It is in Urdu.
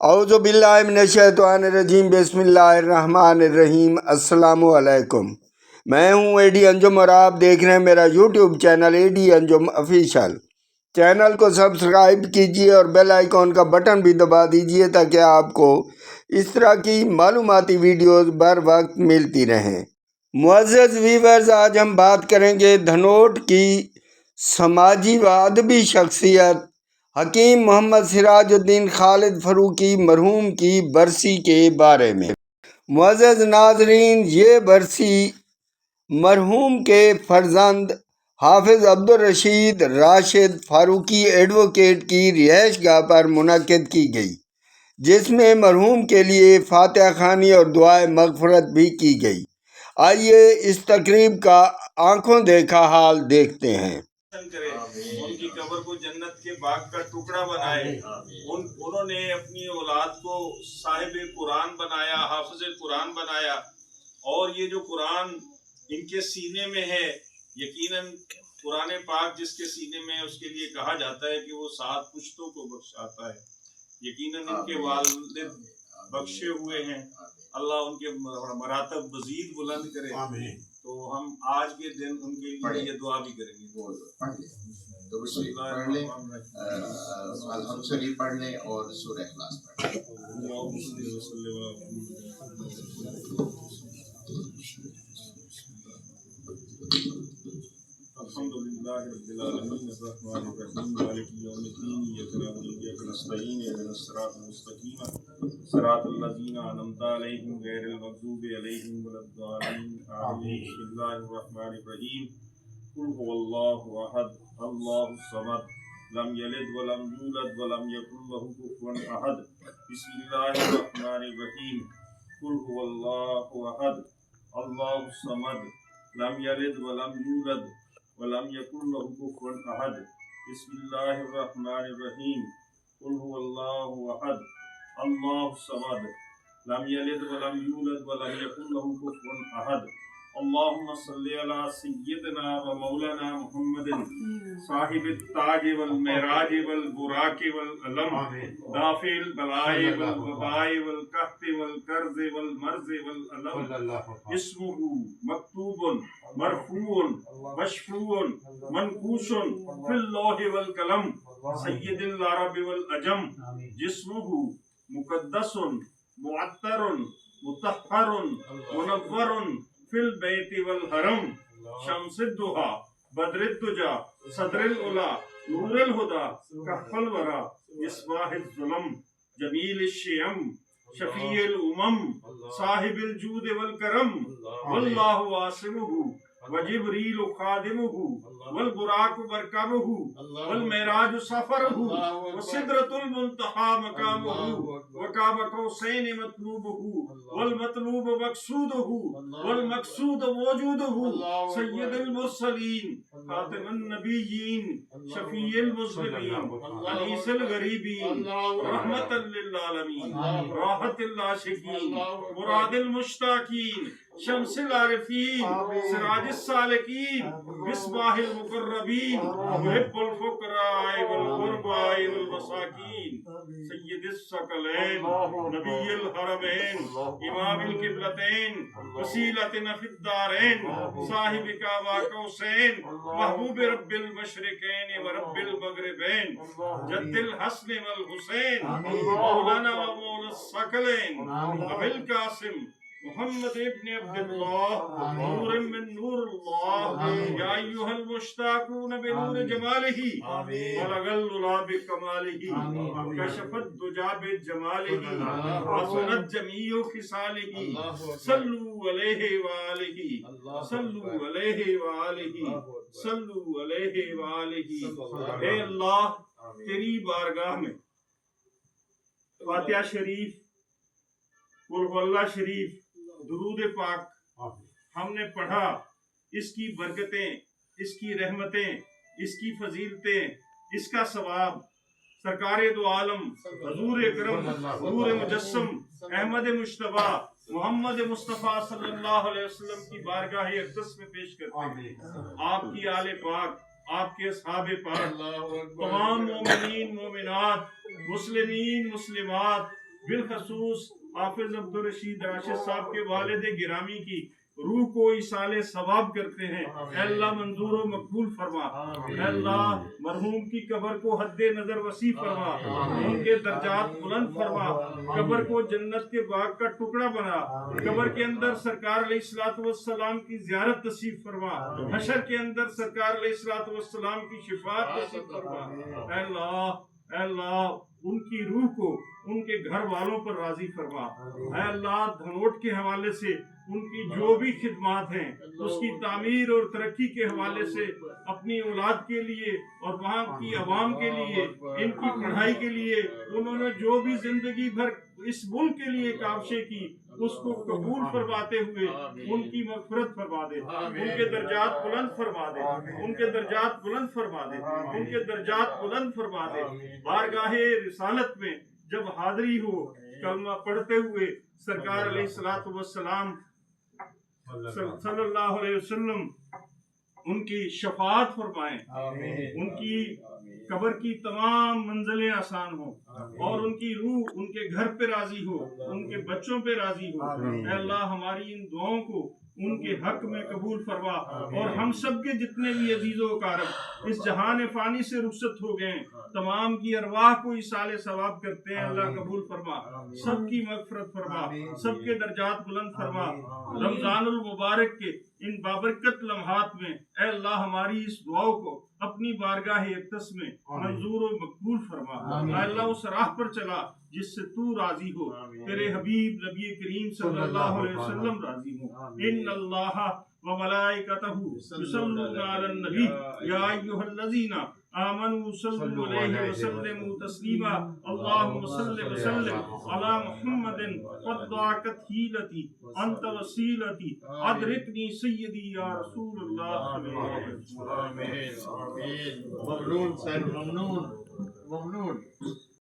اعوذ باللہ من الشیطان الرجیم، بسم اللہ الرحمن الرحیم۔ السلام علیکم، میں ہوں اے ڈی انجم اور آپ دیکھ رہے ہیں میرا یوٹیوب چینل اے ڈی انجم آفیشیل۔ چینل کو سبسکرائب کیجئے اور بیل آئیکن کا بٹن بھی دبا دیجئے تاکہ آپ کو اس طرح کی معلوماتی ویڈیوز بر وقت ملتی رہیں۔ معزز ویورز، آج ہم بات کریں گے دھنوٹ کی سماجی و ادبی شخصیت حکیم محمد سراج الدین خالد فاروقی مرحوم کی برسی کے بارے میں۔ معزز ناظرین، یہ برسی مرحوم کے فرزند حافظ عبدالرشید راشد فاروقی ایڈوکیٹ کی رہائش گاہ پر منعقد کی گئی، جس میں مرحوم کے لیے فاتحہ خوانی اور دعائے مغفرت بھی کی گئی۔ آئیے اس تقریب کا آنکھوں دیکھا حال دیکھتے ہیں۔ ان کی قبر کو جنت کے باغ کا ٹکڑا بنائے۔ انہوں نے اپنی اولاد کو صاحب قرآن بنایا، حافظ قرآن بنایا، اور یہ جو قرآن ان کے سینے میں ہے، یقیناً قرآن پاک جس کے سینے میں ہے اس کے لیے کہا جاتا ہے کہ وہ 7 پشتوں کو بخشاتا ہے۔ یقیناً ان کے والد بخشے ہوئے ہیں، اللہ ان کے مراتب مزید بلند کرے۔ تو ہم آج کے دن ان کے لیے یہ دعا بھی کریں گے۔ درود شریف پڑھ لیں، الحمد شریف پڑھ لیں اور سورہ اخلاص پڑھ لیں۔ الحمدللہ رب العالمین الرحمن الرحیم مالک یوم الدین ایاک نعبد و ایاک نستعین اهدنا الصراط المستقیم صراط الذین انعمت علیہم غیر المغضوب علیہم ولا الضالین آمین۔ بسم اللہ الرحمن الرحیم۔ قل هو اللہ احد اللہ الصمد لم یلد ولم یولد ولم یکن له کفوا احد۔ بسم اللہ الرحمن الرحیم۔ قل هو اللہ احد اللہ الصمد لم یلد ولم یولد ولم يكن له كفوا احد۔ بسم اللہ الرحمن الرحیم۔ قل هو اللہ احد اللہ الصمد لم یلد ولم یولد ولم يكن له كفوا احد۔ اللهم صل على سيدنا ومولانا محمد صاحب التاج والمعراج والبراق والعلم دافع البلاء والوباء والقحط والكرز والمرض والألم، اسمه مكتوب مرفوع مشفوع منقوش في اللوح والقلم، سید العرب والعجم، جسمه مقدس معطر مطہر منور فی البیت والحرم، شمس الضحى بدر الدجى صدر العلا نور الہدى کہف الورى مصباح الظلم، جمیل الشیم شفیع الامم صاحب الجود والکرم، واللہ عاصمہ وجبریل خادمہ والبراق مرکبہ والمعراج سفرہ وسدرۃ المنتہی مقامہ وقاب قوسین مطلوبہ والمطلوب مقصودہ والمقصود موجودہ، سید المرسلین خاتم النبیین شفیع المذنبین انیس الغریبین رحمۃ للعالمین راحت العاشقین مراد المشتاقین شمس العارفین سراج السالکین مصباح المقربین محب الفقراء والغرباء والمساکین، سید الثقلین نبی الحرمین امام القبلتین وسیلتنا فی الدارین صاحب کعبہ قوسین محبوب رب المشرقین ورب المغربین، جد الحسن والحسین مولانا و مولا الثقلین ابی القاسم محمد ابن عبداللہ نور من نور اللہ، یا ایہا المشتاقون بنور جمالہ بلغ العلا بکمالہ کشف الدجی بجمالہ حسنت جمیع خصالہ، صلوا علیہ وآلہ صلوا علیہ وآلہ صلوا علیہ وآلہ۔ اے اللہ، تیری بارگاہ میں فاتحہ شریف، قل هو اللہ شریف، درود پاک ہم نے پڑھا، اس کی برکتیں، اس کی رحمتیں، اس کی فضیلتیں، اس کا ثواب سرکار دو عالم حضور اکرم حضور مجسم احمد مجتبیٰ محمد مصطفیٰ صلی اللہ علیہ وسلم کی بارگاہ اقدس میں پیش کرتے ہیں۔ آپ کی آل پاک، آپ کے اصحاب پاک، تمام مومنین مومنات، مسلمین مسلمات، بالخصوص حافظ عبدالرشید راشد صاحب کے والد گرامی کی روح کو ایصال ثواب کرتے ہیں۔ اے اللہ منظور و مقبول فرما۔ اے اللہ مرحوم کی قبر کو حد نظر وسیع فرما، ان کے درجات بلند فرما، قبر کو جنت کے باغ کا ٹکڑا بنا، قبر کے اندر سرکار علیہ الصلوۃ والسلام کی زیارت نصیب فرما، حشر کے اندر سرکار علیہ الصلوۃ والسلام کی شفاعت نصیب فرما۔ اے اللہ اے اللہ ان کی روح کو ان کے گھر والوں پر راضی فرما۔ اے اللہ دھنوٹ کے حوالے سے ان کی جو بھی خدمات ہیں اس کی تعمیر اور ترقی کے حوالے سے اپنی اولاد کے لیے اور وہاں کی عوام کے لیے، ان کی پڑھائی کے لیے انہوں نے جو بھی زندگی بھر اس ملک کے لیے کاوشیں کی اس کو قبول فرماتے ہوئے ان کی مغفرت فرما دے، ان کے درجات بلند فرما دے، ان کے درجات بلند فرما دے، ان کے درجات بلند فرما دے۔ بارگاہ رسالت میں جب حاضری ہو کلمہ پڑھتے ہوئے سرکار علیہ الصلوۃ والسلام صلی اللہ علیہ وسلم ان کی شفاعت فرمائیں، ان کی قبر کی تمام منزلیں آسان ہوں اور ان کی روح ان کے گھر پہ راضی ہو، ان کے بچوں پہ راضی ہو۔ اے اللہ ہماری ان دعاؤں کو ان کے حق میں قبول فرما، اور ہم سب کے جتنے بھی عزیز و اقارب اس جہان فانی سے رخصت ہو گئے تمام کی ارواح کو ایصال ثواب کرتے ہیں، اللہ قبول فرما، سب کی مغفرت فرما، سب کے درجات بلند فرما۔ رمضان المبارک کے ان بابرکت لمحات میں اے اللہ ہماری اس دعاؤں کو اپنی بارگاہ اقدس میں منظور و مقبول فرما۔ اے اللہ اس راہ پر چلا جس سے تو راضی ہو، تیرے حبیب نبی کریم صلی اللہ علیہ وسلم راضی ہو۔ ان اللہ و ملائکتہ یصلون علی النبی یا ایھا الذین آمنوا صلوا علیہ وسلموا تسلیما اللہم صل وسلم علی محمد قد ضاقت حیلتی انت وسیلتی ادرکنی سیدی یا رسول اللہ صلی اللہ علیہ وسلم۔ آمین آمین، ممنون سر، ممنون ممنون۔